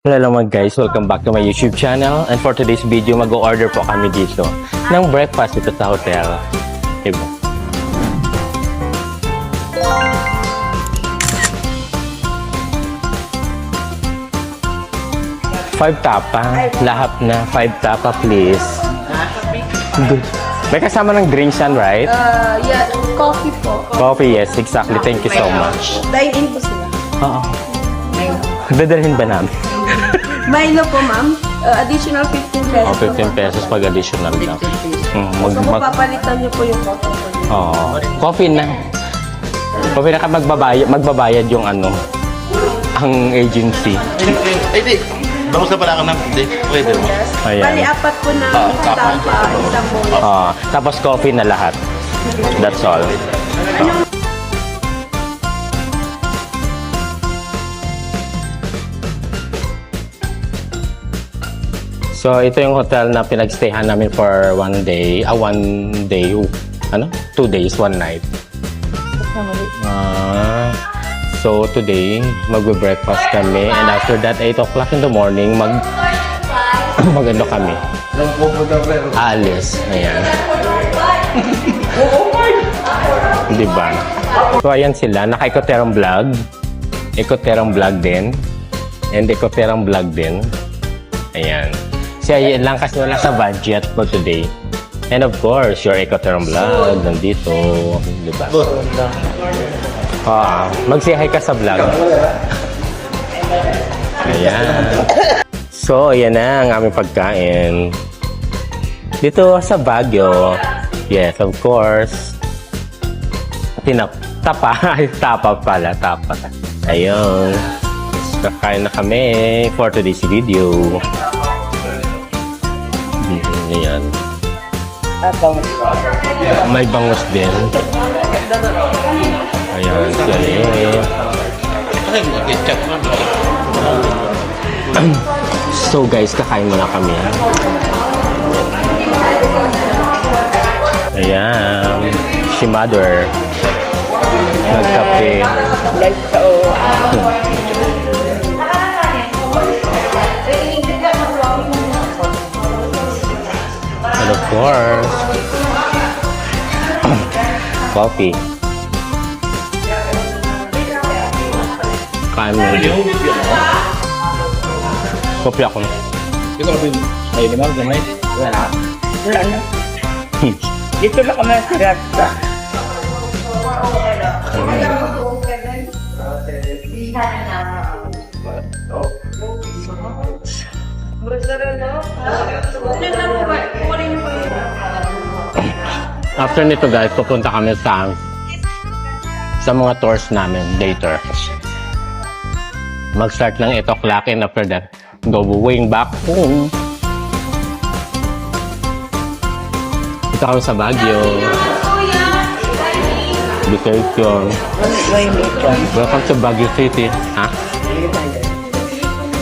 Hello mga guys, welcome back to my YouTube channel. And for today's video, mag-order po kami dito ng breakfast dito sa hotel. Diba? Five tapa, lahat na 5 tapa please. Good. May kasama ng drinks yan, right? Yeah, coffee po. Coffee, yes, exactly. Thank you so much. Dine-in po sila. Oo. Dadalhin ba namin? Milo po, ma'am. Additional 15 pesos. Oh, 15 pesos pag additional lang. So, papalitan niyo po yung coffee. Oo. Coffee na. Coffee na ka magbabayad yung ano, ang agency. Ay, di. Bangus na pala ako ng hindi. Pwede mo. Bali, Ayan. apat po na tapa, isang bowl. Tapos coffee na lahat. That's all. So, ito yung hotel na pinagstayhan namin for one day, 2 days, 1 night. So, today, magbe-breakfast kami and after that, 8 o'clock in the morning, magano kami. Alis. Ayan. Diba? So, ayan sila. Naka-Ecoterang vlog. Ecoterang vlog din. And Ecoterang vlog din. Ayan. Siya yan lang kasi wala sa budget for today. And of course, your Ecoterang vlog nandito. Diba? Mag-say hi ka sa vlog. Ayan. So, ayan na ang aming pagkain. Dito sa Baguio. Yes, of course. Tapa. Tapa pala. Tapa. Ayun. Kakain na kami for today's video. Ayan. May bangus din. Ayan, Ketchup na. So guys, kakain muna kami. Ayan, si mother. Nagkape. And of course, coffee. Kain mo dito. Kopi ako. Ikaw din. Ay, di ba? Gamay? Wala. Wala na. Dito na kami sa Rasta. After nito guys, pupunta kami sa mga tours namin later. Mag-start ng 8 o'clock and after that, going back home. Ito kami sa Baguio. Vacation. Welcome to Baguio City. Ha?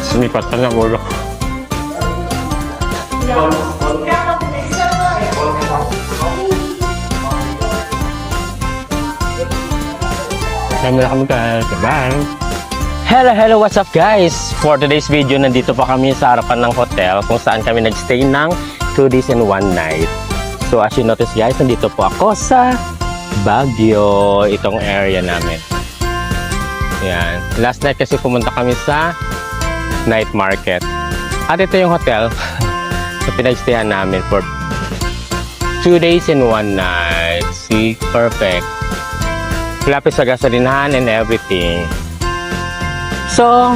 Sumipat ka na ulo. Kami guys. Bye! Hello, what's up guys? For today's video, nandito pa kami sa harapan ng hotel kung saan kami nagstay ng 2 days and 1 night. So as you notice guys, nandito po ako sa Baguio, itong area namin. Yan. Last night kasi pumunta kami sa night market. At ito yung hotel na pinagstayan namin for 2 days and 1 night. See, perfect. Lapis sa gasolinahan and everything. So,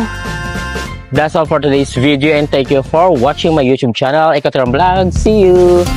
that's all for today's video and thank you for watching my YouTube channel, Ecoterang Vlog. See you!